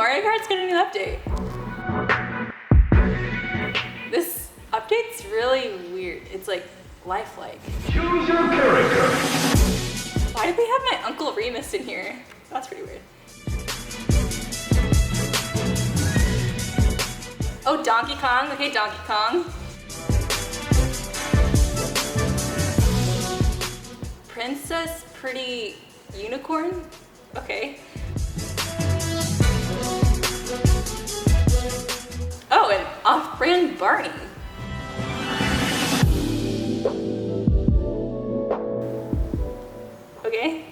Mario Kart's got a new update. This update's really weird. It's like lifelike. Choose your character. Why did they have my Uncle Remus in here? That's pretty weird. Oh, Donkey Kong. Okay, Donkey Kong. Princess Pretty Unicorn? Okay. Oh, and Off-Brand Barney. Okay.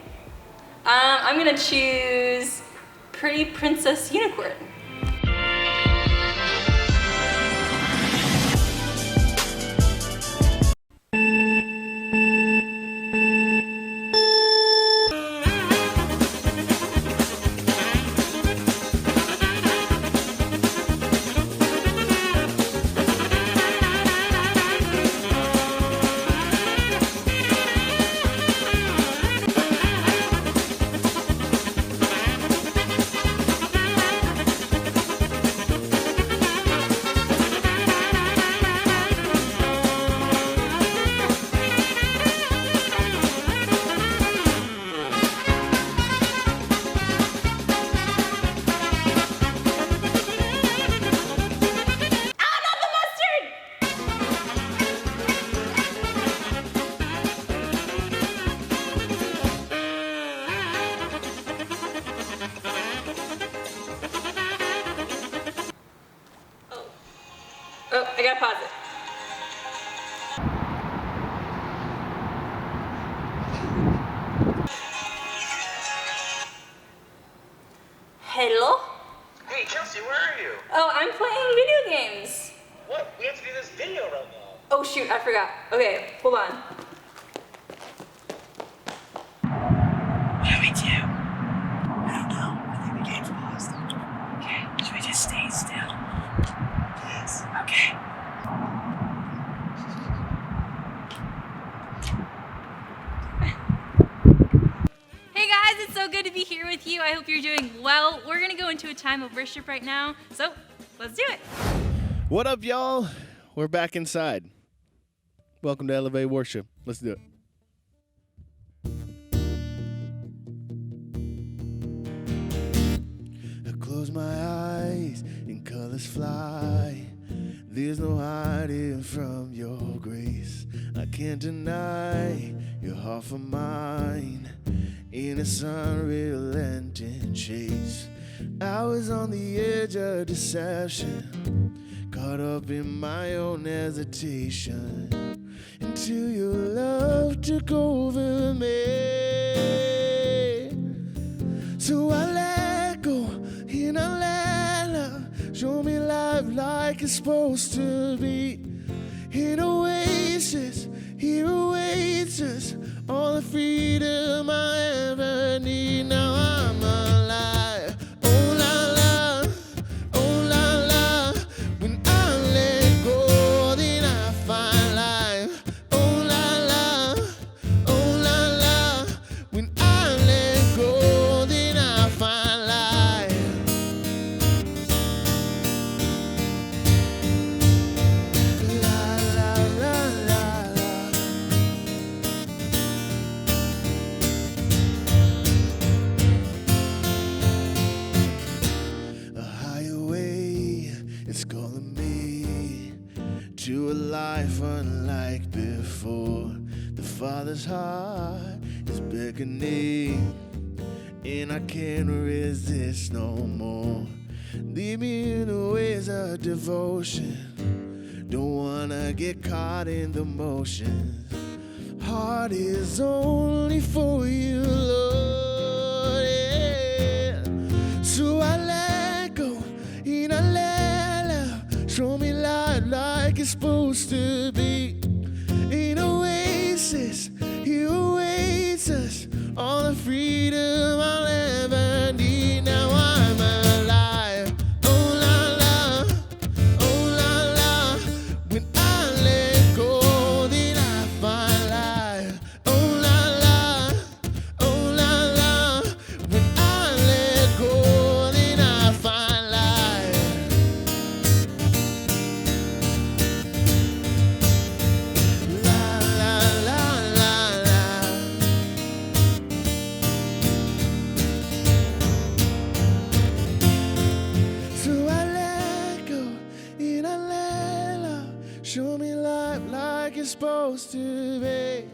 I'm gonna choose Pretty Princess Unicorn. Oh, I gotta pause it. Hello? Hey, Kelsey, where are you? Oh, I'm playing video games. What? We have to do this video right now. Oh shoot, I forgot. Okay, hold on. What do we do? I don't know. I think the game's paused. Okay, should we just stay still? Yes. Okay. Hey guys, it's so good to be here with you. I hope you're doing well. We're gonna go into a time of worship right now, so let's do it. What up, y'all? We're back inside. Welcome to Elevate Worship. Let's do it. I close my eyes and colors fly. There's no hiding from your grace. I can't deny your heart for mine. In a unrelenting chase, I was on the edge of deception, caught up in my own hesitation, until your love took over me. So I let go and I let love show me life like it's supposed to be. In oasis, here awaits us all the freedom I ever need. Now I'm alive. Oh la la, oh la la. When I let go, then I find life. Oh la la, oh la la. When I let go, then I find life. La la la la la. A higher way is calling me to a life unlike before. The Father's heart is beckoning, and I can't resist no more. Lead me in the ways of devotion. Don't wanna get caught in the motions. Heart is only for you, Lord. Yeah. So I let go and I let love show me life like it's supposed to be. In oasis, he awaits us all the freedom I'll ever need. Now I'm alive. Oh la la, oh la la. When I let go, then I find life. Oh la la, oh la la. When I let go, then I find supposed to be.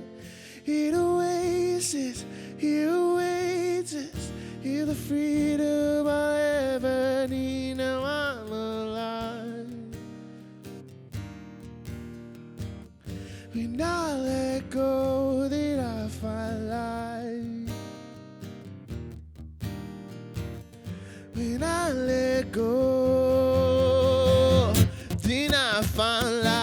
It awaits us, it awaits us. You're the freedom I'll ever need. Now I'm alive. When I let go, then I find life. When I let go, then I find life.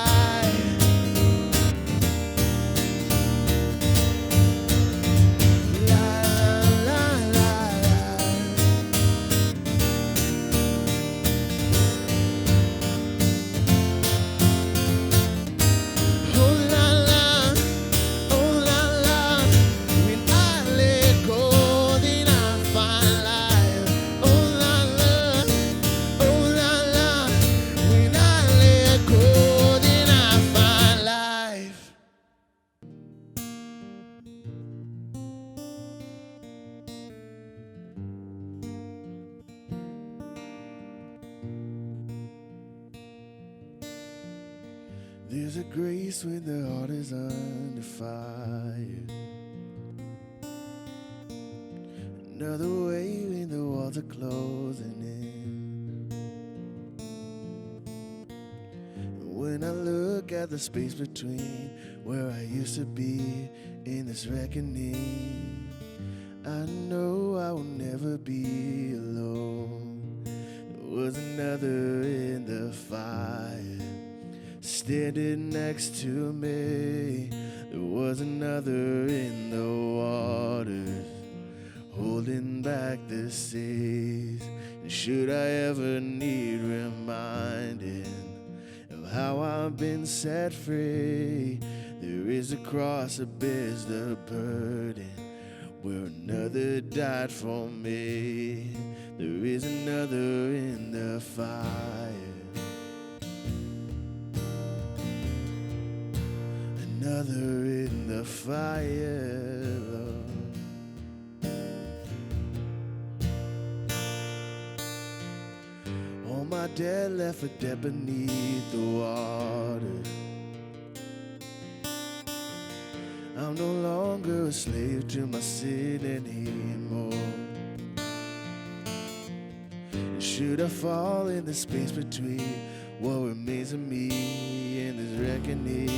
There's a grace when the heart is under fire. Another way when the walls are closing in. When I look at the space between where I used to be in this reckoning, I know I will never be alone. There was another in the fire standing next to me. There was another in the waters holding back the seas. And should I ever need reminding of how I've been set free, there is a cross that bears the burden where another died for me. There is another in the fire. Another in the fire, Lord. All my dead left for dead beneath the water. I'm no longer a slave to my sin anymore. And should I fall in the space between what remains of me and this reckoning,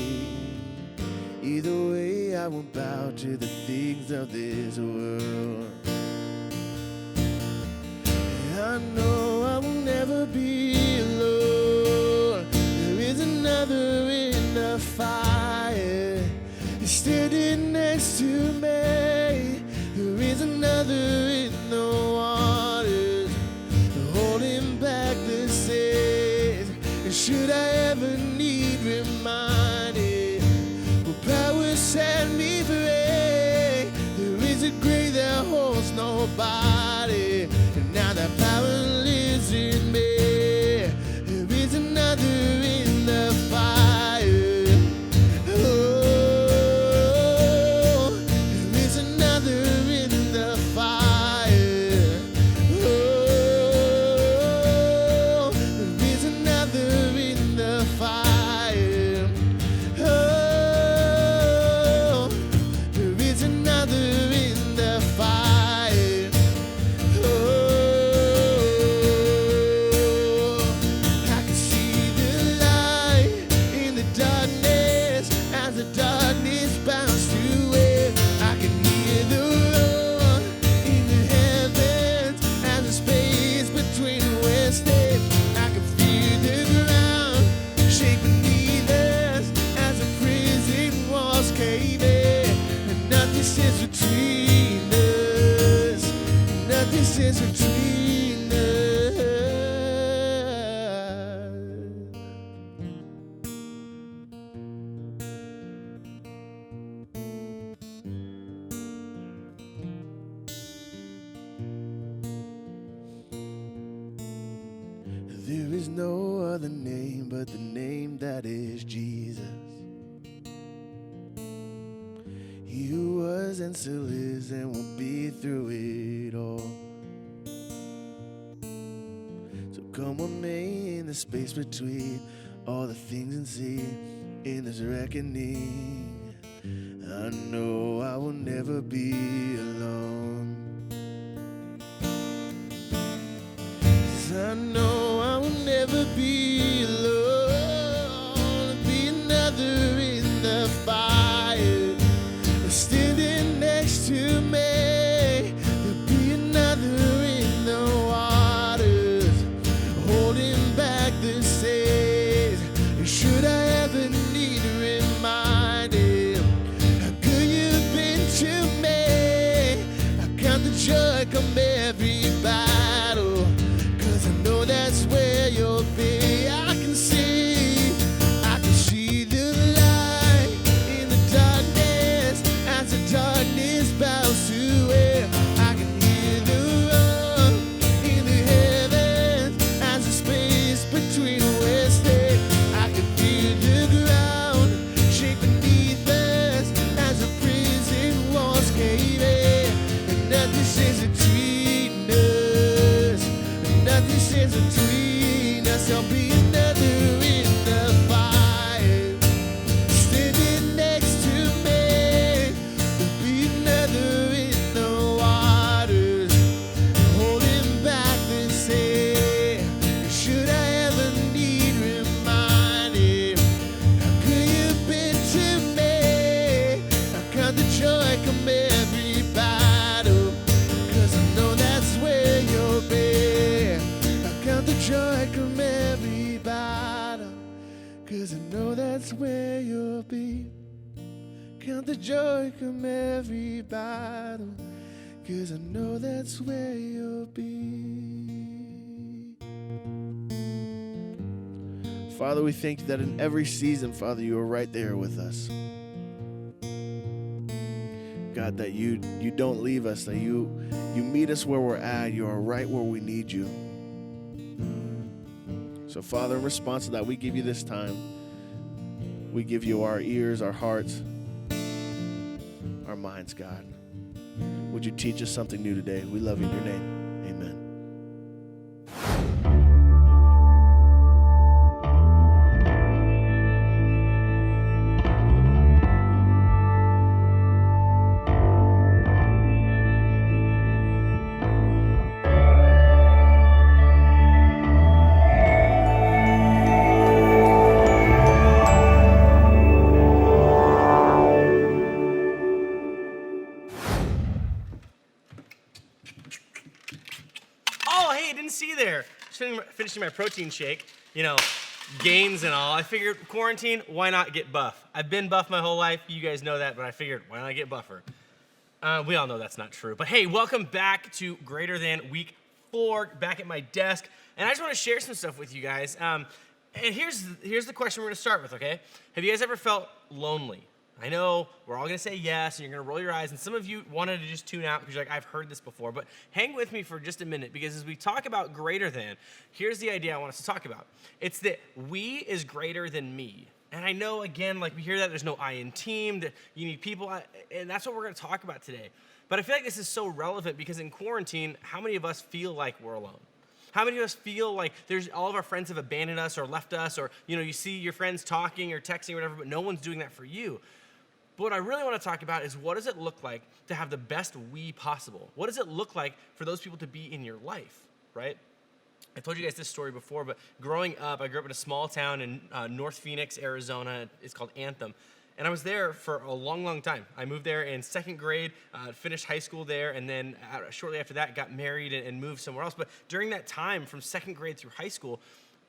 either way, I won't bow to the things of this world. I know I will never be alone. There is another in the fire standing next to me. There is another in the waters holding back the seas. And should I ever need reminding, power set me free. There is a grave that holds nobody, and now that power lives in me. There is another in the fire. Oh, there is another in the fire. Oh, there is another in the fire. Oh, there is another in the fire. Oh, I can see the light in the darkness as the darkness bounds to it. I can hear the roar in the heavens as the space between west and I can feel the ground shake beneath us as the prison walls cave in. And nothing stands between us. Nothing stands between us. There is no other name but the name that is Jesus. He who was and still is and will be through it all. So come with me in the space between all the things and see in this reckoning. I know I will never be alone. 'Cause I know I will never be alone. Be another in the fire, standing next to me. There'll be another in the waters, holding back the seas. Should I ever need reminding how good you've been to me, I count the joy come every battle, 'cause I know that's where you'll be. I can see the light in the darkness as the darkness bows to it. I can hear the roar in the heavens as the space between west and I can feel the ground shake beneath us as the prison walls cave in. And nothing says between us, and nothing says between us. I'll be another in the fire, standing next to me. There'll be another in the waters, holding back the sea. Should I ever need reminding how good you've been to me, I count the joy come every battle, 'cause I know that's where you'll be. I count the joy come every battle, 'cause I know that's where you'll be. Count the joy come every battle, 'cause I know that's where you'll be. Father, we thank you that in every season, Father, you are right there with us. God, that you don't leave us, that you meet us where we're at. You are right where we need you. So, Father, in response to that, we give you this time. We give you our ears, our hearts, our minds, God. Would you teach us something new today? We love you in your name. Amen. Oh, hey, I didn't see you there. Just finishing my protein shake, gains and all. I figured quarantine, why not get buff? I've been buff my whole life. You guys know that, but I figured, why not get buffer? We all know that's not true. But hey, welcome back to Greater Than Week 4, back at my desk. And I just want to share some stuff with you guys. And here's the question we're going to start with, okay? Have you guys ever felt lonely? I know we're all going to say yes, and you're going to roll your eyes, and some of you wanted to just tune out because you're like, I've heard this before, but hang with me for just a minute, because as we talk about greater than, here's the idea I want us to talk about. It's that we is greater than me. And I know, again, like we hear that there's no I in team, that you need people, and that's what we're going to talk about today. But I feel like this is so relevant because in quarantine, how many of us feel like we're alone? How many of us feel like all of our friends have abandoned us or left us, or you see your friends talking or texting or whatever, but no one's doing that for you? But what I really want to talk about is, what does it look like to have the best we possible? What does it look like for those people to be in your life, right? I told you guys this story before, but growing up, I grew up in a small town in North Phoenix, Arizona. It's called Anthem. And I was there for a long, long time. I moved there in second grade, finished high school there, and then shortly after that got married and moved somewhere else. But during that time, from second grade through high school,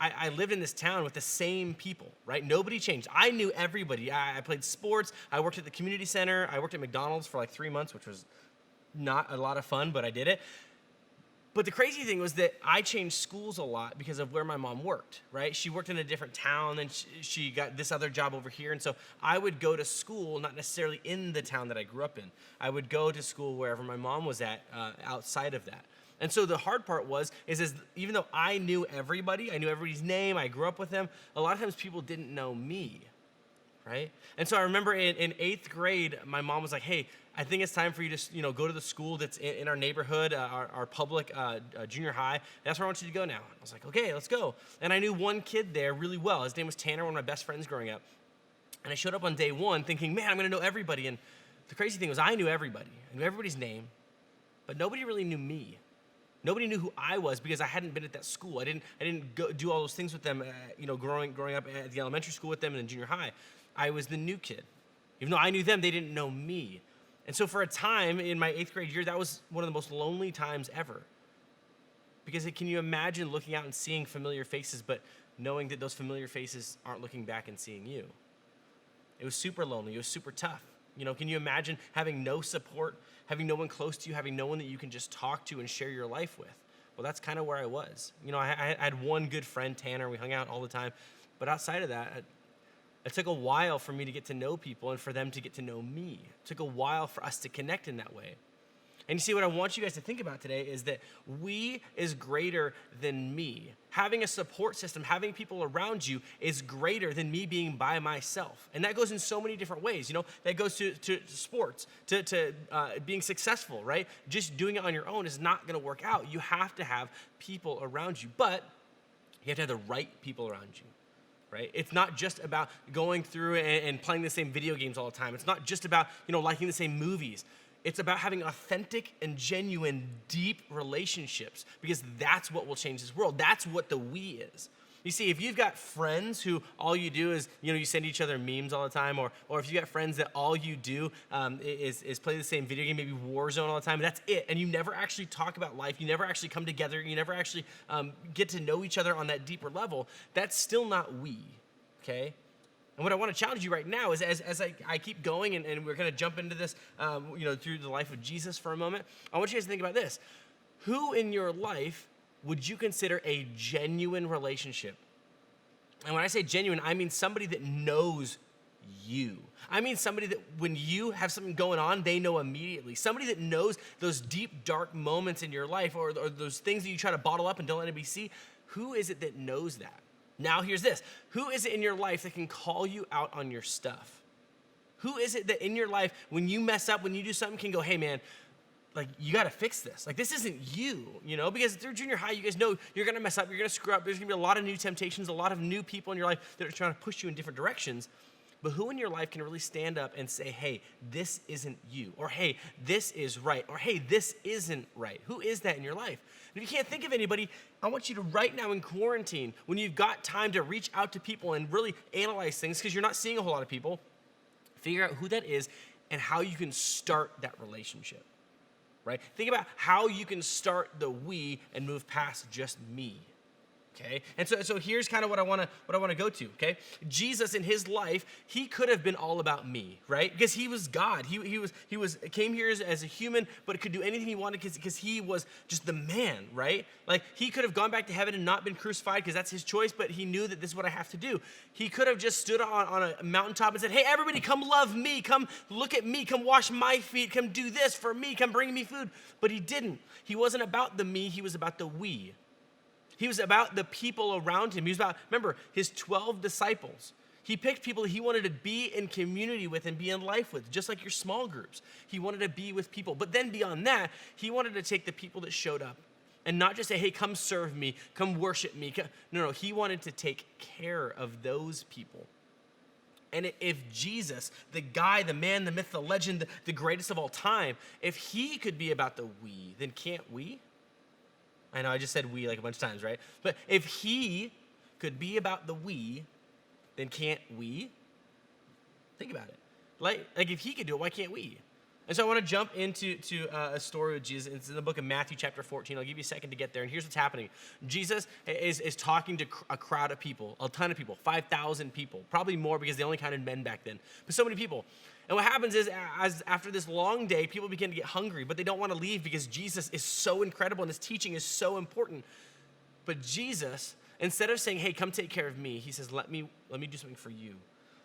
I lived in this town with the same people, right? Nobody changed. I knew everybody. I played sports. I worked at the community center. I worked at McDonald's for like 3 months, which was not a lot of fun, but I did it. But the crazy thing was that I changed schools a lot because of where my mom worked, right? She worked in a different town, and she got this other job over here. And so I would go to school, not necessarily in the town that I grew up in. I would go to school wherever my mom was at, outside of that. And so the hard part is even though I knew everybody, I knew everybody's name, I grew up with them, a lot of times people didn't know me, right? And so I remember in 8th grade, my mom was like, hey, I think it's time for you to go to the school that's in our neighborhood, our public junior high. That's where I want you to go now. I was like, okay, let's go. And I knew one kid there really well. His name was Tanner, one of my best friends growing up. And I showed up on day one thinking, man, I'm going to know everybody. And the crazy thing was I knew everybody. I knew everybody's name, but nobody really knew me. Nobody knew who I was because I hadn't been at that school. I didn't go do all those things with them, growing up at the elementary school with them and then junior high. I was the new kid. Even though I knew them, they didn't know me. And so for a time in my 8th grade year, that was one of the most lonely times ever. Because can you imagine looking out and seeing familiar faces, but knowing that those familiar faces aren't looking back and seeing you? It was super lonely. It was super tough. Can you imagine having no support, having no one close to you, having no one that you can just talk to and share your life with? Well, that's kind of where I was. I had one good friend, Tanner. We hung out all the time. But outside of that, it took a while for me to get to know people and for them to get to know me. It took a while for us to connect in that way. And you see, what I want you guys to think about today is that we is greater than me. Having a support system, having people around you is greater than me being by myself. And that goes in so many different ways. That goes to sports, to being successful, right? Just doing it on your own is not going to work out. You have to have people around you, but you have to have the right people around you. Right? It's not just about going through and playing the same video games all the time. It's not just about, liking the same movies. It's about having authentic and genuine, deep relationships, because that's what will change this world. That's what the we is. You see, if you've got friends who all you do is, you send each other memes all the time, or if you got friends that all you do is play the same video game, maybe Warzone all the time, that's it. And you never actually talk about life. You never actually come together. You never actually get to know each other on that deeper level. That's still not we, okay? And what I want to challenge you right now is as I keep going and we're going to jump into this, through the life of Jesus for a moment, I want you guys to think about this. Who in your life would you consider a genuine relationship? And when I say genuine, I mean somebody that knows you. I mean somebody that when you have something going on, they know immediately. Somebody that knows those deep, dark moments in your life or those things that you try to bottle up and don't let anybody see. Who is it that knows that? Now here's this. Who is it in your life that can call you out on your stuff? Who is it that in your life, when you mess up, when you do something, can go, hey man, you got to fix this. This isn't you, because through junior high, you guys know you're going to mess up. You're going to screw up. There's going to be a lot of new temptations, a lot of new people in your life that are trying to push you in different directions. But who in your life can really stand up and say, hey, this isn't you? Or hey, this is right. Or hey, this isn't right. Who is that in your life? And if you can't think of anybody, I want you to right now in quarantine, when you've got time to reach out to people and really analyze things, because you're not seeing a whole lot of people, figure out who that is and how you can start that relationship. Right? Think about how you can start the we and move past just me. Okay? And so here's kind of what I want to go to, okay? Jesus in his life, he could have been all about me, right? Because he was God. He came here as a human, but could do anything he wanted because he was just the man, right? He could have gone back to heaven and not been crucified because that's his choice, but he knew that this is what I have to do. He could have just stood on a mountaintop and said, hey, everybody, come love me, come look at me, come wash my feet, come do this for me, come bring me food. But he didn't. He wasn't about the me, he was about the we. He was about the people around him. He was about, remember, his 12 disciples. He picked people he wanted to be in community with and be in life with, just like your small groups. He wanted to be with people. But then beyond that, he wanted to take the people that showed up and not just say, hey, come serve me, come worship me. No, he wanted to take care of those people. And if Jesus, the guy, the man, the myth, the legend, the greatest of all time, if he could be about the we, then can't we? I know I just said we a bunch of times, right? But if he could be about the we, then can't we? Think about it. Like if he could do it, why can't we? And so I want to jump into a story with Jesus. It's in the book of Matthew chapter 14. I'll give you a second to get there. And here's what's happening. Jesus is talking to a crowd of people, a ton of people, 5,000 people, probably more because they only counted men back then, but so many people. And what happens is, after this long day, people begin to get hungry, but they don't want to leave because Jesus is so incredible and his teaching is so important. But Jesus, instead of saying, hey, come take care of me, he says, let me do something for you.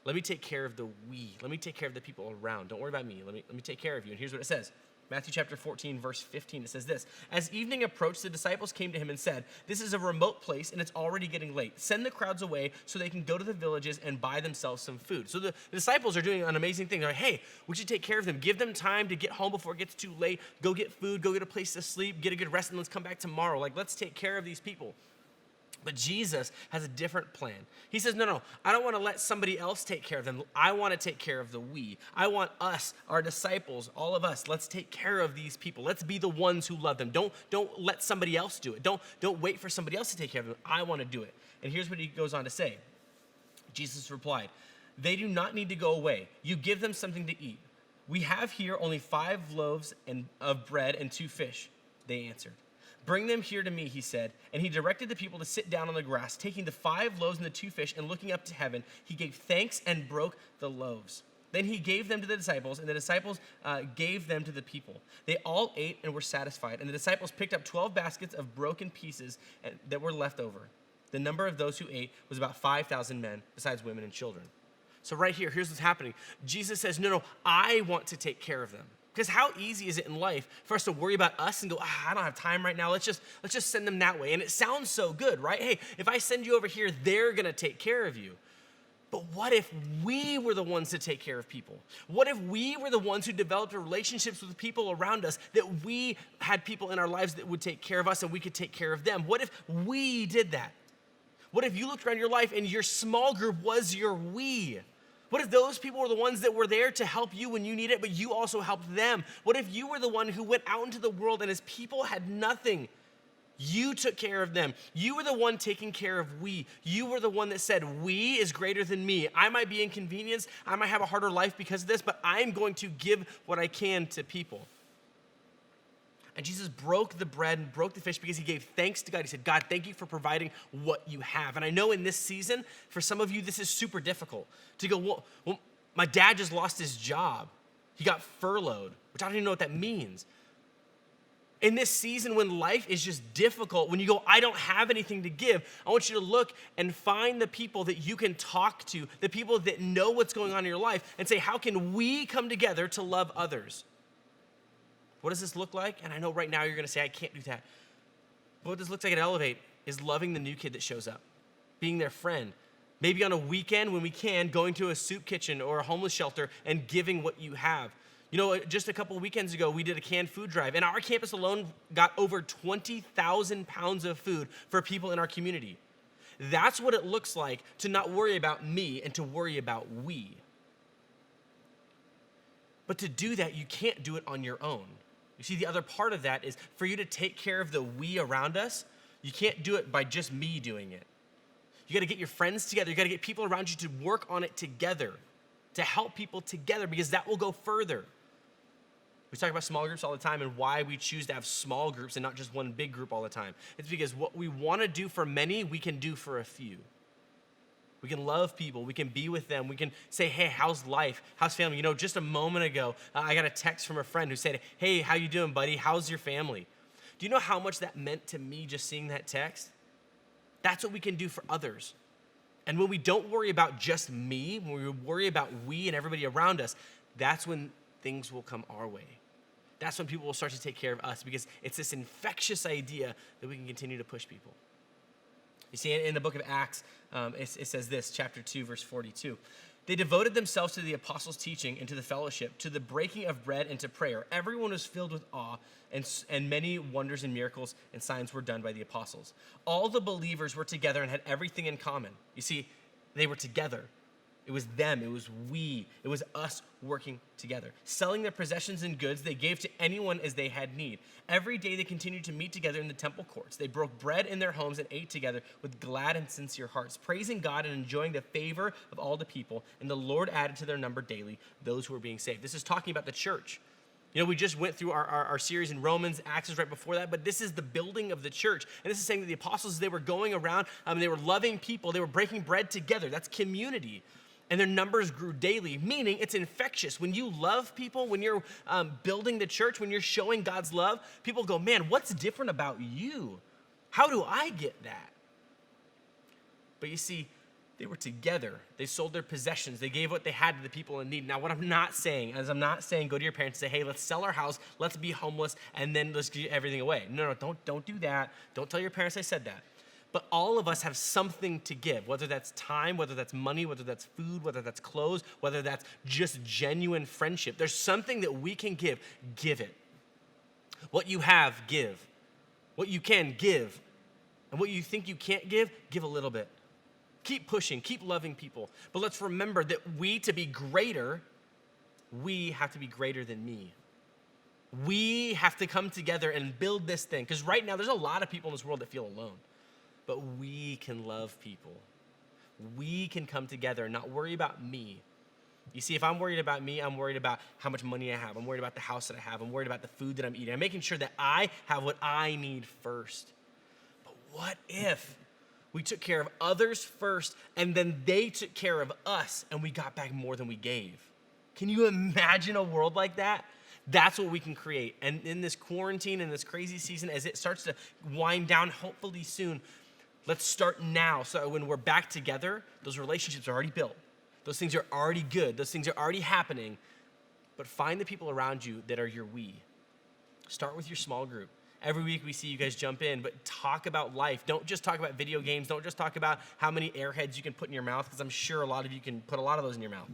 Let me take care of the we. Let me take care of the people around. Don't worry about me. Let me take care of you. And here's what it says. Matthew chapter 14, verse 15, it says this. As evening approached, the disciples came to him and said, this is a remote place and it's already getting late. Send the crowds away so they can go to the villages and buy themselves some food. So the disciples are doing an amazing thing. They're like, hey, we should take care of them. Give them time to get home before it gets too late. Go get food, go get a place to sleep, get a good rest, and let's come back tomorrow. Let's take care of these people. But Jesus has a different plan. He says, no, I don't want to let somebody else take care of them. I want to take care of the we. I want us, our disciples, all of us, let's take care of these people. Let's be the ones who love them. Don't let somebody else do it. Don't wait for somebody else to take care of them. I want to do it. And here's what he goes on to say. Jesus replied, they do not need to go away. You give them something to eat. We have here only 5 loaves of bread and 2 fish, they answered. Bring them here to me, he said, and he directed the people to sit down on the grass. Taking the 5 loaves and the 2 fish and looking up to heaven, he gave thanks and broke the loaves. Then he gave them to the disciples, and the disciples gave them to the people. They all ate and were satisfied, and the disciples picked up 12 baskets of broken pieces that were left over. The number of those who ate was about 5,000 men, besides women and children. So right here, here's what's happening. Jesus says, no, I want to take care of them. Because how easy is it in life for us to worry about us and go, I don't have time right now. Let's just send them that way. And it sounds so good, right? Hey, if I send you over here, they're going to take care of you. But what if we were the ones to take care of people? What if we were the ones who developed relationships with people around us, that we had people in our lives that would take care of us and we could take care of them? What if we did that? What if you looked around your life and your small group was your we? What if those people were the ones that were there to help you when you need it, but you also helped them? What if you were the one who went out into the world and as people had nothing, you took care of them? You were the one taking care of we. You were the one that said, we is greater than me. I might be inconvenienced. I might have a harder life because of this, but I'm going to give what I can to people. And Jesus broke the bread and broke the fish because he gave thanks to God. He said, God, thank you for providing what you have. And I know in this season, for some of you, this is super difficult to go, well, my dad just lost his job. He got furloughed, which I don't even know what that means. In this season when life is just difficult, when you go, I don't have anything to give, I want you to look and find the people that you can talk to, the people that know what's going on in your life, and say, how can we come together to love others? What does this look like? And I know right now you're going to say, I can't do that. But what this looks like at Elevate is loving the new kid that shows up, being their friend. Maybe on a weekend when we can, going to a soup kitchen or a homeless shelter and giving what you have. You know, just a couple of weekends ago, we did a canned food drive, and our campus alone got over 20,000 pounds of food for people in our community. That's what it looks like to not worry about me and to worry about we. But to do that, you can't do it on your own. You see, the other part of that is for you to take care of the we around us, you can't do it by just me doing it. You got to get your friends together. You got to get people around you to work on it together, to help people together, because that will go further. We talk about small groups all the time and why we choose to have small groups and not just one big group all the time. It's because what we want to do for many, we can do for a few. We can love people. We can be with them. We can say, hey, how's life? How's family? You know, just a moment ago, I got a text from a friend who said, hey, how you doing, buddy? How's your family? Do you know how much that meant to me just seeing that text? That's what we can do for others. And when we don't worry about just me, when we worry about we and everybody around us, that's when things will come our way. That's when people will start to take care of us, because it's this infectious idea that we can continue to push people. You see, in the book of Acts, it says this, chapter 2, verse 42. They devoted themselves to the apostles' teaching and to the fellowship, to the breaking of bread and to prayer. Everyone was filled with awe, and many wonders and miracles and signs were done by the apostles. All the believers were together and had everything in common. You see, they were together. It was them, it was we, it was us working together. Selling their possessions and goods, they gave to anyone as they had need. Every day they continued to meet together in the temple courts. They broke bread in their homes and ate together with glad and sincere hearts, praising God and enjoying the favor of all the people. And the Lord added to their number daily those who were being saved. This is talking about the church. You know, we just went through our series in Romans, Acts is right before that, but this is the building of the church. And this is saying that the apostles, they were going around, they were loving people, they were breaking bread together. That's community. And their numbers grew daily, meaning it's infectious. When you love people, when you're building the church, when you're showing God's love, people go, man, what's different about you? How do I get that? But you see, they were together. They sold their possessions. They gave what they had to the people in need. Now, what I'm not saying is go to your parents and say, hey, let's sell our house, let's be homeless, and then let's give everything away. No, don't do that. Don't tell your parents I said that. But all of us have something to give, whether that's time, whether that's money, whether that's food, whether that's clothes, whether that's just genuine friendship. There's something that we can give. Give it. What you have, give. What you can, give. And what you think you can't give, give a little bit. Keep pushing, keep loving people. But let's remember that to be greater, we have to be greater than me. We have to come together and build this thing. Because right now, there's a lot of people in this world that feel alone. But we can love people. We can come together and not worry about me. You see, if I'm worried about me, I'm worried about how much money I have. I'm worried about the house that I have. I'm worried about the food that I'm eating. I'm making sure that I have what I need first. But what if we took care of others first and then they took care of us and we got back more than we gave? Can you imagine a world like that? That's what we can create. And in this quarantine, in this crazy season, as it starts to wind down, hopefully soon, let's start now. So when we're back together, those relationships are already built. Those things are already good. Those things are already happening. But find the people around you that are your we. Start with your small group. Every week we see you guys jump in, but talk about life. Don't just talk about video games. Don't just talk about how many Airheads you can put in your mouth, because I'm sure a lot of you can put a lot of those in your mouth.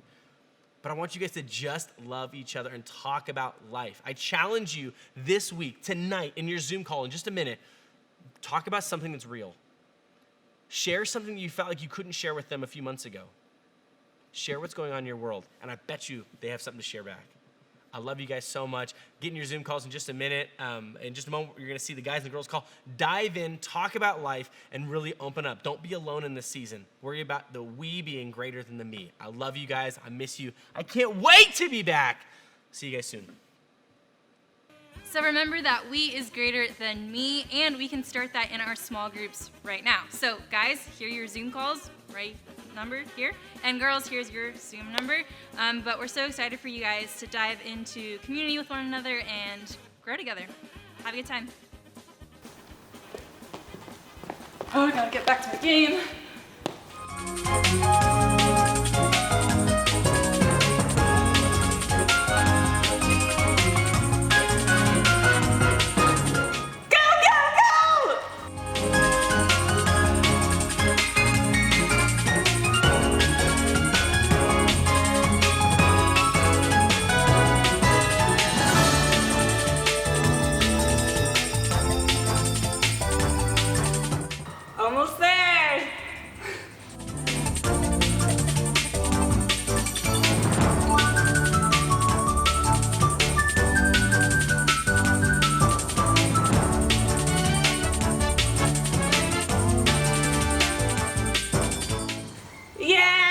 But I want you guys to just love each other and talk about life. I challenge you this week, tonight, in your Zoom call in just a minute, talk about something that's real. Share something that you felt like you couldn't share with them a few months ago. Share what's going on in your world, and I bet you they have something to share back. I love you guys so much. Get in your Zoom calls in just a minute. In just a moment, you're going to see the guys and the girls call. Dive in, talk about life, and really open up. Don't be alone in this season. Worry about the we being greater than the me. I love you guys. I miss you. I can't wait to be back. See you guys soon. So remember that we is greater than me, and we can start that in our small groups right now. So guys, here are your Zoom calls, right number here. And girls, here's your Zoom number. But we're so excited for you guys to dive into community with one another and grow together. Have a good time. Oh, I gotta get back to my game. Almost there! Yeah!